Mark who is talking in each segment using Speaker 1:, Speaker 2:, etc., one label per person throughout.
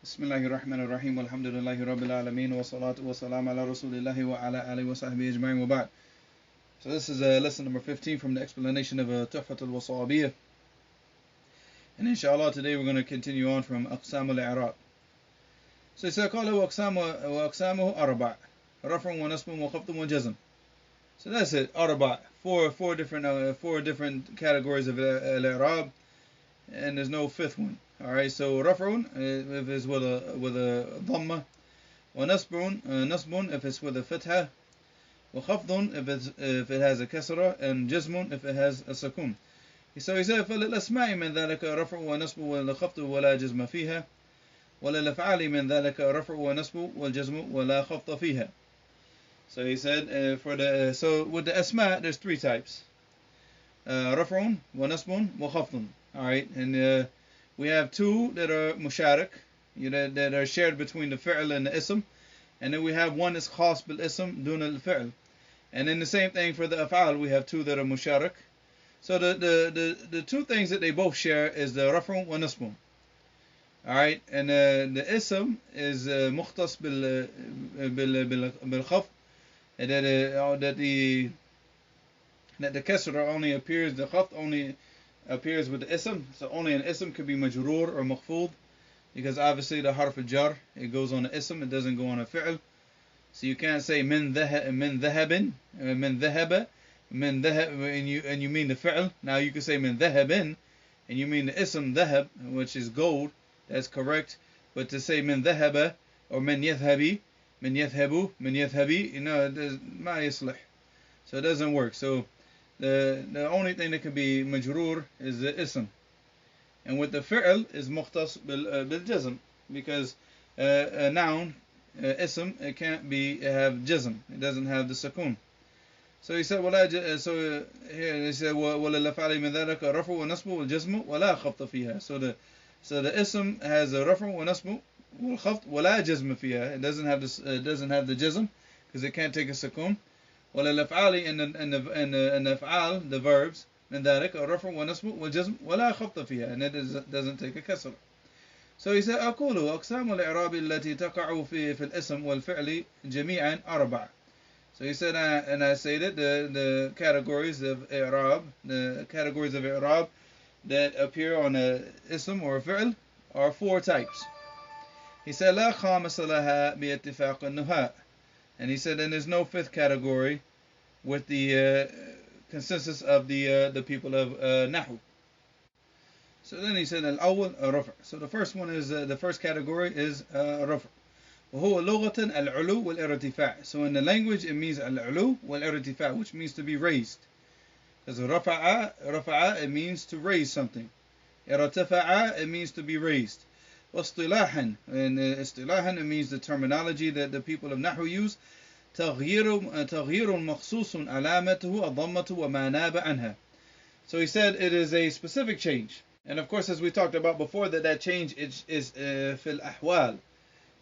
Speaker 1: Bismillahirrahmanirrahim. Alhamdulillahi Rabbil Alameen. Wa salatu wa salam ala Rasulillahi wa ala alihi wa sahbihi ajma'in wa ba'd. So this is lesson number 15 from the explanation of Tuhfah Al-Wasaabiyyah. And insha'Allah today we're going to continue on from Aqsam al-I'rab. So he said, قال وأقسامه أربع رفع ونصب وخفض وجزم. So that's it, أربع. Four different categories of al-I'rab, and there's no fifth one. Alright, so raf'un if it's with a dhamma, wa nasbun if it's with a fatha, wa khafdun if it has a kasra, and jazmun if it has a sakun. So he said, فَلِلْأَسْمَاءِ مِنْ ذَلَكَ رَفْعُ وَنَصْبُ وَالْخَفْضُ وَلَا جَزْمَ فِيهَا وَلِلْأَفْعَالِ مِنْ ذَلَكَ رَفْعُ وَنَصْبُ وَالْجَزْمُ وَلَا خَفْضَ فِيهَا. So he said, so with the asma there's three types: raf'un wa nasbun wa khafdun. Alright, and we have two that are musharak, that are shared between the fi'l and the ism, and then we have one that's khas bil ism dun al fi'l. And then the same thing for the af'al, we have two that are musharak. So the two things that they both share is the raf'un wa nasbun. Alright, and the ism is mukhtas bil khaf, and that the kasra only appears, the khaf only appears with the ism. So only an ism could be majroor or makhfud, because obviously the harf al-jar, it goes on the ism, it doesn't go on a fi'l. So you can't say min dhahabin, min dhahaba, and you mean the fi'l. Now you can say min dhahabin and you mean the ism dhahab, which is gold. That's correct. But to say min dhahaba or min yathhabi, min yathhabu, min yathhabi, ma yaslih. So it doesn't work. So the only thing that can be majroor is the ism, and with the fi'l is mukhtas bil jazm, because a noun ism, it can't have jazm, it doesn't have the sakun. So he said so here he said وَلَلَفْعَلِ مِنْ ذَلَكَ رَفْعُ وَنَصْبُ وَالْجَزْمُ وَلَا خَفْضَ فِيهَا. So the ism has a raf'u wa nasbu wal khafd وَلَا جَزْمَ فِيهَا. It doesn't have the jazm, because it can't take a sakun. وَلَلْأَفْعَالِ and the أفعال, the verbs, من ذلك الرفع والنصب والجزم ولا خفض فيها, and it doesn't take a kasra. So he said, أقول أقسام الإعراب التي تقع في الاسم والفعل جميعا أربع. So he said, and I say that the categories of i'rab, that appear on a ism or a fi'l are four types. He said, لا خامس لها باتفاق النحاة. And he said, and there's no fifth category with the consensus of the people of Nahu. So then he said, al-awwal raf'. So the first one is, the first category is raf'. وهو لغة العلو والارتفاع. So in the language it means al-ulu wal-irtifa', which means to be raised. Because rafa'a, it means to raise something. Irtafa'a, it means to be raised. واصطلاحا, and istilahan, it means the terminology that the people of Nahu use. تغيير مخصوص علامته الضمة وما ناب عنها. So he said it is a specific change, and of course, as we talked about before, that change is fil ahwal,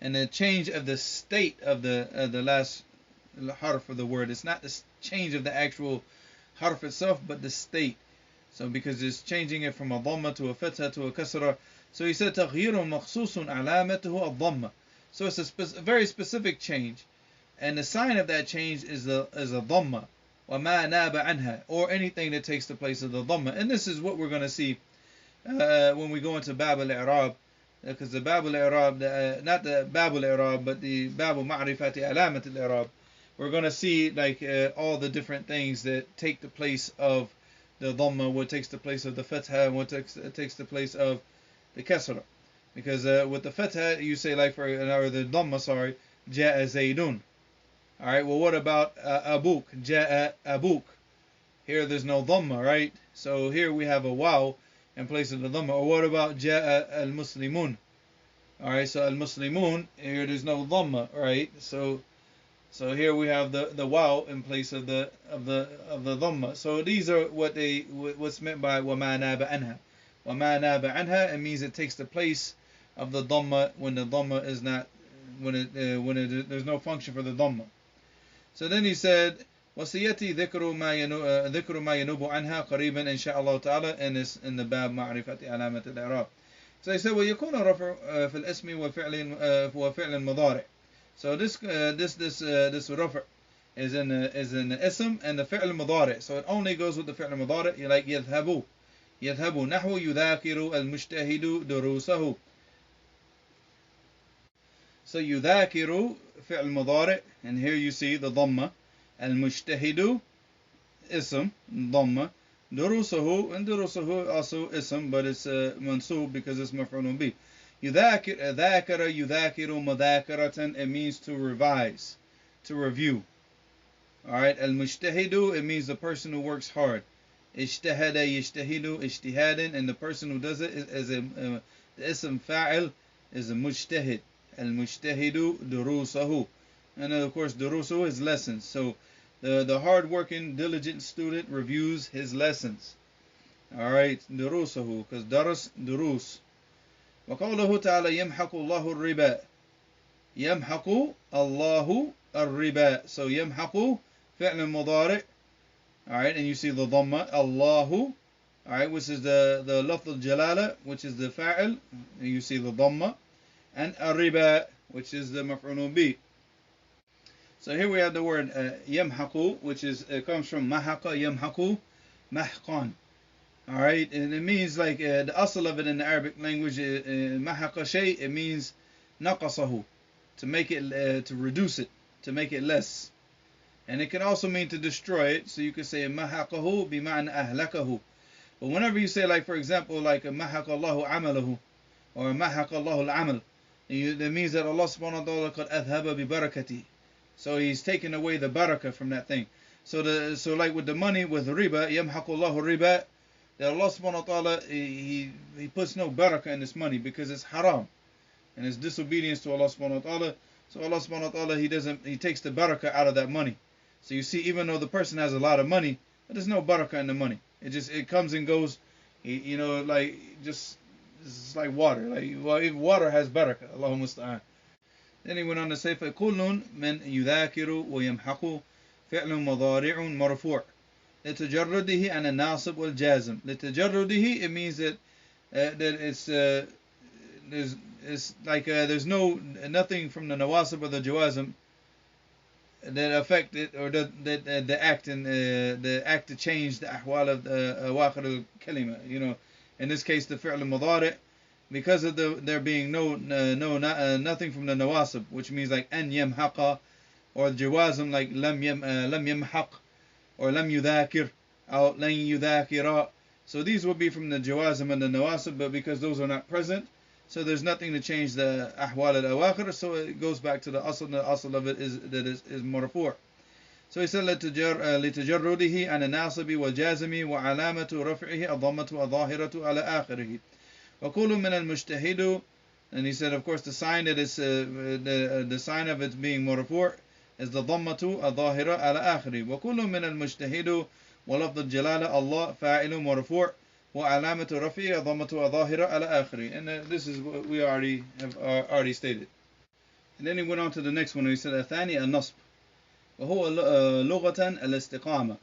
Speaker 1: and the change of the state of the last harf of the word. It's not the change of the actual harf itself, but the state. So because it's changing it from a dhamma to a fatha to a kasra. So he said تغيير مخصوص علامته الضمة. So it's a very specific change, and the sign of that change is a dhamma, وما ناب عنها, or anything that takes the place of the dhamma. And this is what we're going to see when we go into Bab al-I'rab, because the Bab al-I'rab, not the Bab al-I'rab, but the Bab al-Ma'rifati alamat al-I'rab, we're going to see like all the different things that take the place of the dhamma, what takes the place of the fatha, and what takes the place of the kasra. Because with the fatha, you say like or the dhamma, sorry, ja'a zaydun. Alright, well what about abuk? Ja'a abuk. Here there's no dhamma, right? So here we have a waw in place of the dhamma. Or what about ja'a al-muslimun? Alright, so al-muslimun, here there's no dhamma, right? So here we have the waw in place of the dhamma. So these are what's meant by وَمَا نَابَ عَنْهَا. وَمَا نَابَ عَنْهَا, it means it takes the place of the dhamma when the dhamma is not, there's no function for the dhamma. So then he said, وَسِيَتِي ذِكْرُ مَا يَنُوبُ عَنْهَا قَرِيبًا insha'Allah ta'ala, in the Bab Ma'rifati Alamat al-I'rab. So he said, ويكون الرفع في الاسم وفعل مضارع. So this رفع is in ism and the fi'l مضارع. So it only goes with the fi'l مضارع. You like يذهب نحو يذاكر المجتهد دروسه. So يذاكر فعل مضارع, and here you see the ضمة. المجتهد اسم ضمة. دروسه, and دروسه also ism, but it's mansub because it's مفعول به. ذاكر يذاكر مذاكرة, it means to revise, to review. Alright, المجتهد, it means the person who works hard. اجتهد يجتهد اجتهادا, and the person who does it is the ism fa'il is a mujtahid. المجتهد دروسه, and of course دروسه is lessons. So the hard-working, diligent student reviews his lessons. Alright, دروسه, because درس دروس. وقوله تعالى يمحق الله الربا. يمحق الله الربا. So يمحق فعل مضارع. Alright, and you see the dhamma, Allahu, alright, which is the lafz al-jalala, which is the fa'il, and you see the dhamma, and ar-riba, which is the maf'ulun bi. So here we have the word yamhaqu, which comes from mahaqa, yamhaqu, mahqan. Alright, and it means like the asl of it in the Arabic language, mahaqa shay, it means naqasahu, to make it, to reduce it, to make it less. And it can also mean to destroy it. So you could say mahaqahu bima'na ahlakahu. But whenever you say, like for example, like mahaqallahu amalahu or mahaqallahu al-amal, that means that Allah subhanahu wa ta'ala qad adhaba bi barakati. So he's taken away the barakah from that thing. So like with the money, with riba, yamhaqallahu riba, that Allah subhanahu wa ta'ala he puts no barakah in this money because it's haram and it's disobedience to Allah subhanahu wa ta'ala. So Allah subhanahu wa ta'ala he takes the barakah out of that money. So you see, even though the person has a lot of money, but there's no barakah in the money. It comes and goes, you know, like it's like water. Like water has barakah. Allahumma musta'an. Then he went on to say, فَكُلٌّ مَنْ يُذَاكِرُ وَيَمْحَقُ فِعْلٌ مُضَارِعٌ مَرْفُوعٌ لِتَجَرُّدِهِ عَنَ النَّاصِبِ وَالْجَازِمِ. لِتَجَرُّدِهِ, it means that it's like there's nothing from the nawasib or the jawazim that affect it, or the act and the act to change the ahwal of the awakhir al-kalima. You know, in this case the fi'l al-mudari', because of there being nothing from the nawasib, which means like an yamhaqa, or jawazim like lam yamhaq, or lam yudhakir, or lan yudhakira. So these will be from the jawazim and the nawasib, but because those are not present, so there's nothing to change the ahwal al-awakhir, so it goes back to the asl, and the asl of it is marfu'. So he said, لِتَجَرُّدِهِ عَنَ النَّاصِبِ وَالْجَازِمِ وَعَلَامَةُ رَفْعِهِ الضَّمَّةُ الظَّاهِرَةُ عَلَى آخِرِهِ وَكُلُّ مِنَ الْمُجْتَهِدُ. And he said, of course, the sign that is the sign of it being marfu' is the dhammatu الظاهرة على آخره. وَكُلُّ مِنَ الْمُجْتَهِدُ وَلَفْظُ الجلالة الله فاعل مرفوع وعلامة رفعه ضمة ظاهرة على آخره. And this is what we have already stated. And then he went on to the next one. He said الثاني النصب وهو لغة الاستقامة.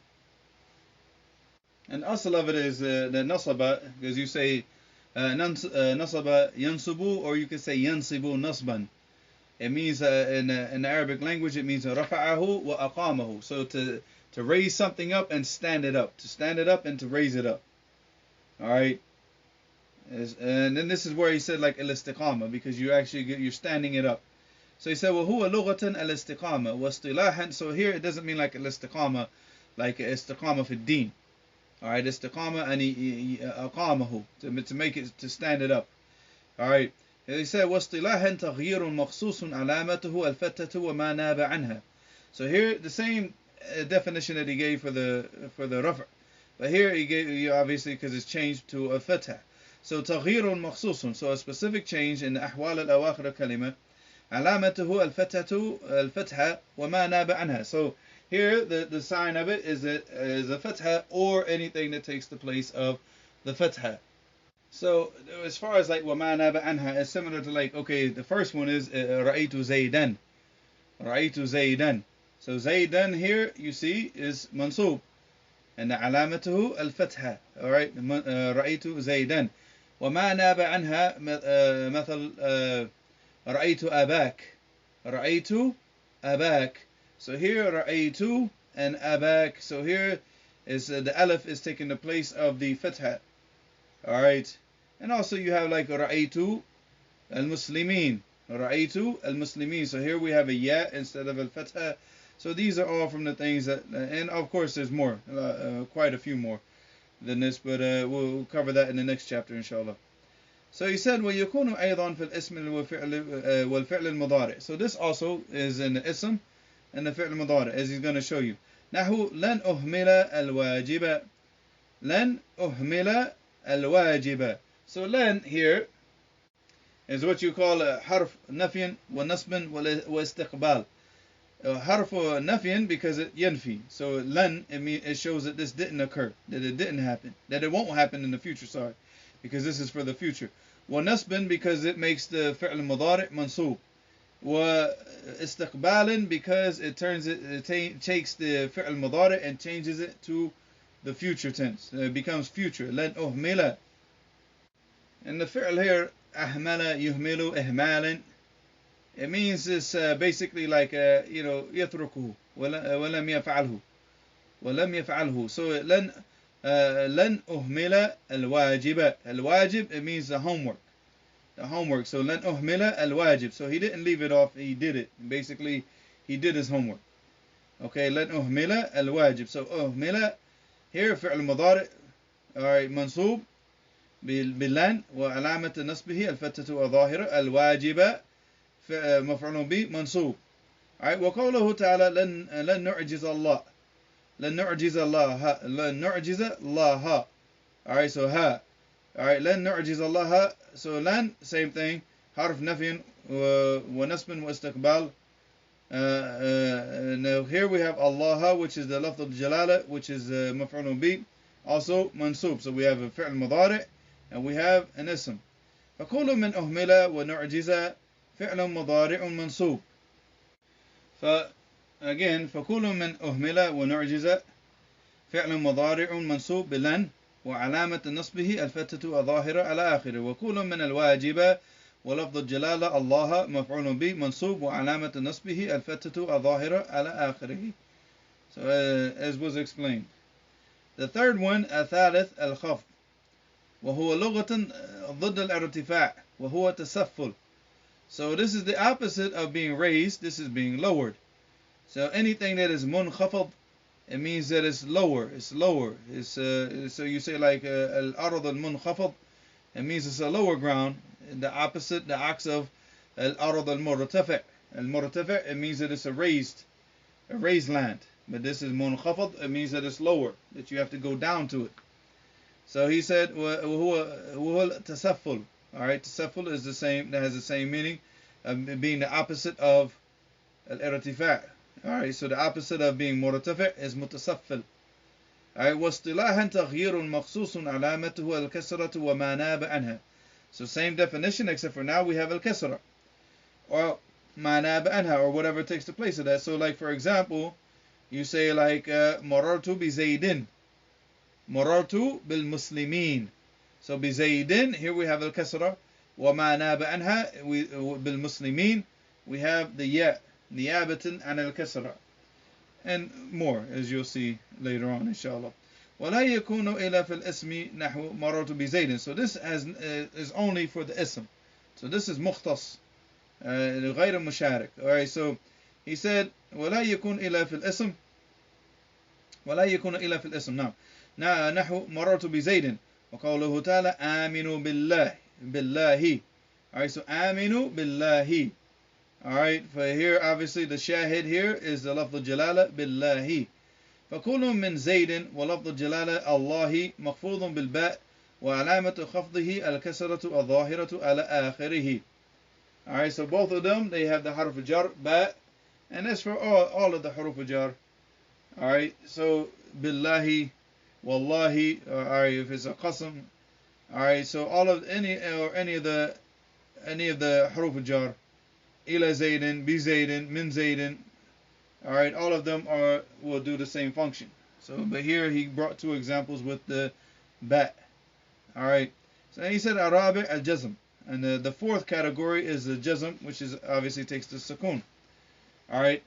Speaker 1: And asl of it is the nasaba, because you say nasaba yansubu, or you can say yansibu nasban. It means in the Arabic language, it means rafa'ahu wa aqamahu. So to raise something up and stand it up, to stand it up and to raise it up. All right, and then this is where he said like al-istiqama, because you're standing it up. So he said, well, huwa lughatan al-istiqama wa istilahan. So here it doesn't mean like al-istiqama, like istiqama fi din. All right, istiqama and aqamahu, to make it, to stand it up. All right, he said واصطلاحا تغيير مخصوص علامته الفتة وما ناب عنها. So here the same definition that he gave for the raf'. But here he gave, obviously, because it's changed to a fatha. So تغيير مخصوص, so a specific change in the أحوال الأواخر الكلمة. علامته الفتحة وما ناب عنها. So here the sign of it is a fatha, or anything that takes the place of the fatha. So as far as like وما ناب عنها, it's similar to like, okay, the first one is رأيت زيدا. رأيت زيدا. So زيدا here you see is mansub. And علامته الفتحة. Alright, رأيت زيدا. وما ناب عنها مثل رأيت أباك. رأيت أباك. So here رأيت and أباك. So here is the alif is taking the place of the fatha. Alright. And also you have like رأيت المسلمين. رأيت المسلمين. So here we have a ya instead of al-fatha. So these are all from the things that, and of course there's more, quite a few more than this, but we'll cover that in the next chapter, inshallah. So he said, وَيَكُونُ أَيْضًا فِي الْإِسْمِ وَالْفِعْلِ الْمُضَارِعِ. So this also is in the ism and the fi'l al-mudari', as he's going to show you. نحو لن أهمل الواجب. لن أهمل الواجب. So لن here is what you call حرف نفي ونصب واستقبال. حرف نفي because it ينفي. So لن, it shows that this didn't occur, that it didn't happen, that it won't happen in the future, sorry, because this is for the future. ونصب because it makes the فعل المضارع منصوب. واستقبال because it turns it takes the فعل المضارع and changes it to the future tense. It becomes future. لن أهمل. And the fi'l here أهمل يهمل إهمالا. It means it's basically like يتركه ولم يفعله ولم يفعله. So لن أهمل الواجب. الواجب, it means the homework. The homework. So لن أهمل الواجب. So he didn't leave it off, he did it. Basically, he did his homework. Okay, لن أهمل الواجب. So أهمل here فعل مضارع, alright, منصوب باللن وعلامة نصبه الفتحة الظاهرة. الواجب مفعول به منصوب. Alright, وقوله تعالى لن نعجز الله. لن نعجز الله. لن نعجز الله. Alright, so ha. Alright, لن نعجز الله. So لن, same thing. حرف نفي ونصب واستقبال. Now here we have Allah, which is the lafz al-jalala, which is مفعول به, also mansub. So we have a fi'l mudari' and we have an ism. فكل من أهمل ونعجز فعل مضارع منصوب. Again, فكل من أهمل ونعجز فعل مضارع منصوب بلن وعلامة نصبه الفتحة الظاهرة على آخره. وكل من الواجب ولفظ الجلالة الله مفعول به منصوب وعلامة نصبه الفتحة الظاهرة على آخره. So as was explained. The third one, الثالث الخفض, وهو لغة ضد الارتفاع وهو تسفل. So this is the opposite of being raised. This is being lowered. So anything that is munkhafad, it means that it's lower. It's lower. It's so you say like al-ard al-munkhafad, it means it's a lower ground. The opposite, the ox of al-ard al-murtafi'. Al-murtafi', it means that it's a raised land. But this is munkhafad, it means that it's lower, that you have to go down to it. So he said وهو تسفل. Alright, tasafful is the same, that has the same meaning, being the opposite of al-irtifa'. Alright, so the opposite of being murtafi' is mutasaffil. Alright, واصطلاحا تغيير مخصوص علامته الكسرة وما ناب عنها. So same definition, except for now we have al-kasra, or ma naba anha, or whatever takes the place of that. So like for example, you say like marartu bi zaydin, marartu bil muslimin. So bi zaydin, here we have al-kasra, wa ma naba anha, bil muslimin, we have the ya, niyabatan an al-kasra, and more as you'll see later on, inshallah. ولا يكون إلا في الاسم نحو مررت بزيد. So this is only for the ism. So this is مختص غير مشارك. Alright, so he said ولا يكون إلا في الاسم, ولا يكون إلا في الاسم. Now نحو مررت بزيد وقوله تعالى آمنوا بالله. Alright, so آمنوا بالله. Alright, for here obviously the shahid here is the lafz al-jalala billahi. فكل من زيد ولفظ الجلالة الله مخفوض بالباء وعلامة خفضه الكسرة الظاهرة على آخره. Alright, so both of them, they have the harf jar, ba, and that's for all of the harf jar. Alright, so billahi, wallahi, alright, if it's a qasam. Alright, so all of any of the harf jar, ila zaydin, bi zaydin, min zaydin. Alright, all of them will do the same function. So, but here he brought two examples with the ba. Alright, So he said Arabi al-Jazm. And the fourth category is the Jazm, which is obviously takes the Sukun. Alright.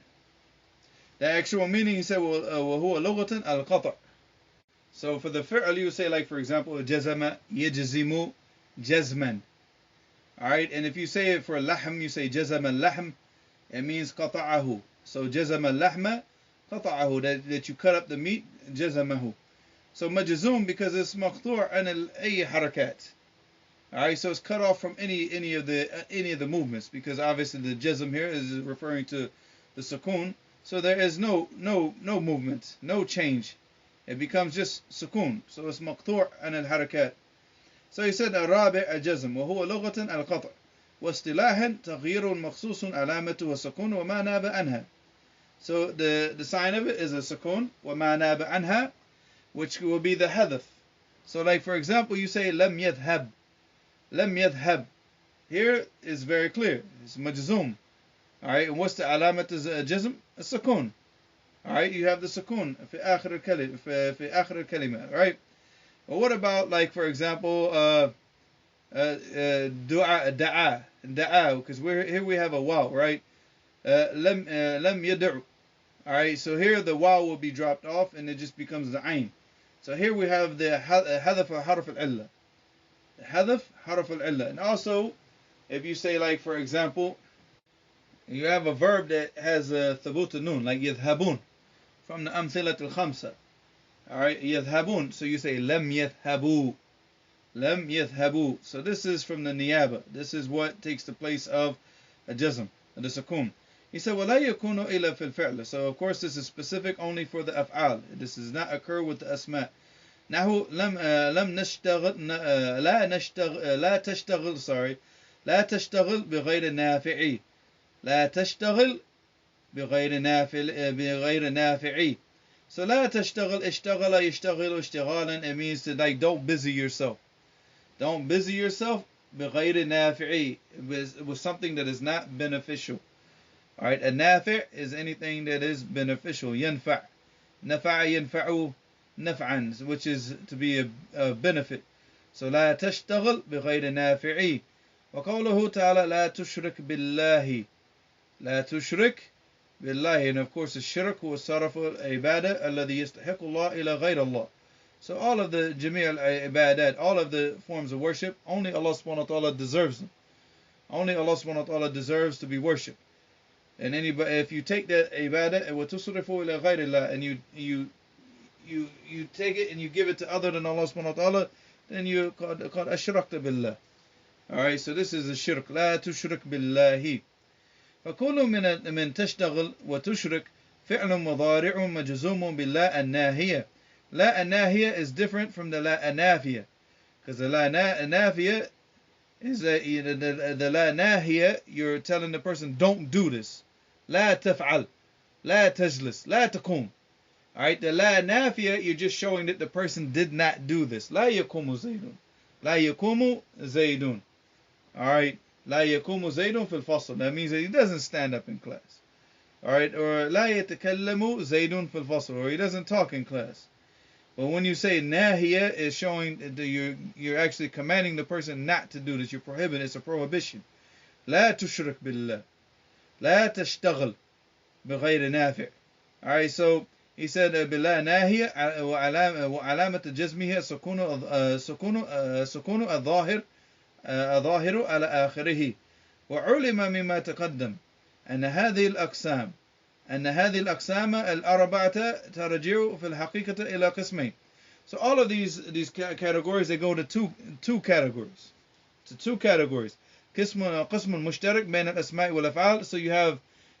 Speaker 1: The actual meaning, he said, وَهُوَ لُغَةً الْقَطْعِ. So for the fi'l, you say, like, for example, jazama, yajzimu, jazman. Alright, and if you say it for lahm, you say jazama lahm, it means qata'ahu. So jazama lahma, qata'ahu, that you cut up the meat, jazamahu. So majzum, because it's maqtu' an ay harakat. Alright, so it's cut off from any of the movements, because obviously the jazm here is referring to the sukun. So there is no movement, no change. It becomes just sukun. So it's maqtu' an al-harakat. So he said الرابع الجزم وهو لغة القطع واصطلاحا تغيير مخصوص علامته والسكون وما ناب عنها. So the sign of it is a sukun وما ناب عنها, which will be the hadaf. So like for example you say لم يذهب. لم يذهب. Here is very clear. It's majzum. Alright, and what's the alamat is a jazm? A sukun. Alright, you have the sukun في آخر الكلمة في آخر الكلمة. Alright. Well, what about, like, for example, da'a, because here we have a waw, right? Lam yad'u. Alright, so here the waw will be dropped off and it just becomes the ayn. So here we have the hadaf harf al-illa. Hadaf harf al-illa. And also, if you say, like, for example, you have a verb that has a thabut al-nun, like yadhhabun, from the amthilat al-khamsa. Alright, yadhhabun. So you say lam yadhhabu. Lam yadhhabu. So this is from the niyaba. This is what takes the place of a jazm, the sukun. He said, وَلَا يَكُونُ إِلَّا فِي الْفِعْلِ. So of course this is specific only for the af'al. This does not occur with the asma. نحو لم نشتغل لا تشتغل لا تشتغل بغير نافع. لا تشتغل بغير نافع. So لا تشتغل اشتغل يشتغل اشتغالا. It means to, like, don't busy yourself. Don't busy yourself بغير نافع, with something that is not beneficial. Alright, a nafi' is anything that is beneficial. ينفع. نفع ينفع نفعا, which is to be a benefit. So لا تشتغل بغير نافع. وقوله تعالى لا تشرك بالله. لا تشرك بالله. And of course the shirk was sarf al-ibadah الذي يستحق الله إلى غير الله. So all of the jami' al-ibadat, all of the forms of worship, only Allah subhanahu wa ta'ala deserves them. Only Allah subhanahu wa ta'ala deserves to be worshipped. And anybody, if you take that ibadah and وَتُصْرِفُ إِلَى غَيْرِ اللَّهِ, and you take it and you give it to other than Allah subhanahu wa ta'ala, then you called ashrakta billah. Alright, so this is the shirk. لا تشرك بالله. فكل من تشتغل وتشرك فعل مضارع مجزوم بالله الناهية. لا الناهية is different from the لا النافية, because the لا النافية is the لا ناهية, you're telling the person don't do this. لا تفعل, لا تجلس, لا تقوم. Alright, the لا نافية, you're just showing that the person did not do this. لا يقوم زيد. لا يقوم زيد. Alright, لا يقوم زيد في الفصل. That means that he doesn't stand up in class. Alright, or لا يتكلم زيد في الفصل, or he doesn't talk in class. But when you say nahiya, is showing that you're actually commanding the person not to do this. You're prohibiting. It's a prohibition. لا تشرك بالله. لا تشتغل بغير نافع. Alright, so he said بالله ناهية وعلامة جزمها سكون الظاهر على آخره. وعلم مما تقدم أن هذه الأقسام الأربعة ترجع في الحقيقة إلى قسمين. So all of these categories, they go to two categories. To two categories. قسم مشترك بين الأسماء والأفعال. So you have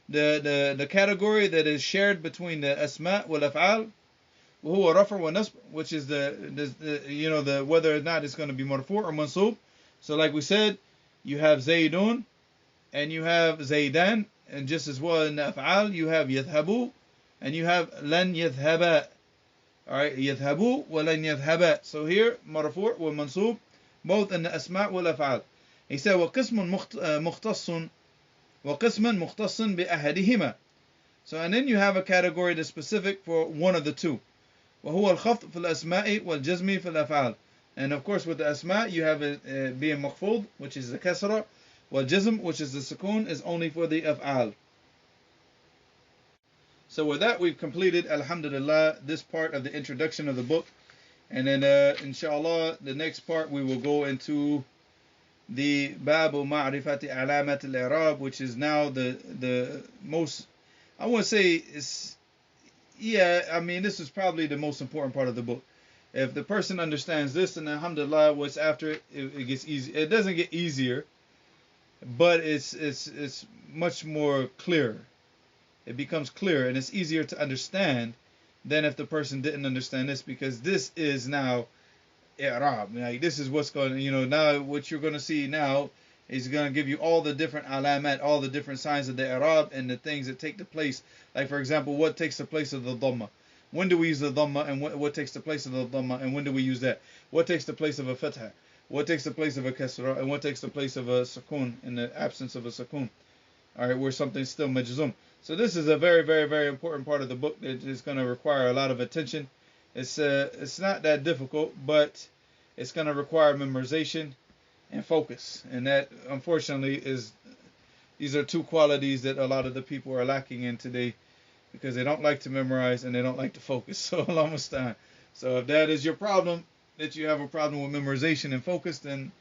Speaker 1: the category that is shared between the أسماء والأفعال. وهو رفع ونصب, which is the whether or not it's going to be مرفوع or منصوب. So like we said, you have زيدون and you have زيدان. And just as well in the af'al, you have يذهبوا and you have لن يذهبا. Alright, يذهبوا ولن يذهبا. So here, مرفوع ومنصوب, both in the asma' wal af'al. He said, وقسم مختص بأحدهما. So, and then you have a category that's specific for one of the two. وهو الخفض في الأسماء والجزم في الأفعال. And of course with the asma, you have it being maqfud, which is the kasra, while jism, which is the sukoon, is only for the af'al. So with that, we've completed, alhamdulillah, this part of the introduction of the book. And then insha'Allah, the next part we will go into the babu ma'rifati alamat al-i'rab, which is now the most, I want to say, this is probably the most important part of the book. If the person understands this, then alhamdulillah, what's after it, it gets easy. It doesn't get easier, but it's much more clear. It becomes clear, and it's easier to understand than if the person didn't understand this, because this is now i'rab. Like, this is what's going to, now what you're going to see now is going to give you all the different alamat, all the different signs of the i'rab and the things that take the place. Like, for example, what takes the place of the dhamma? When do we use the dhamma, and what takes the place of the dhamma, and when do we use that? What takes the place of a fatha? What takes the place of a kasra, and what takes the place of a sukoon in the absence of a sukoon? All right, where something's still majzum. So this is a very, very, very important part of the book that is going to require a lot of attention. It's not that difficult, but it's going to require memorization and focus. And that, unfortunately, these are two qualities that a lot of the people are lacking in today, because they don't like to memorize and they don't like to focus. So Allah musta'an. So if that is your problem, that you have a problem with memorization and focus, then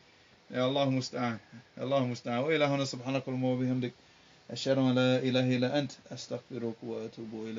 Speaker 1: Allah musta'an. Allah musta'an. Wa ilahuna subhanakallahumma wa bihamdik. أشهد أن لا إله إلا أنت أستغفرك وأتوب إليك.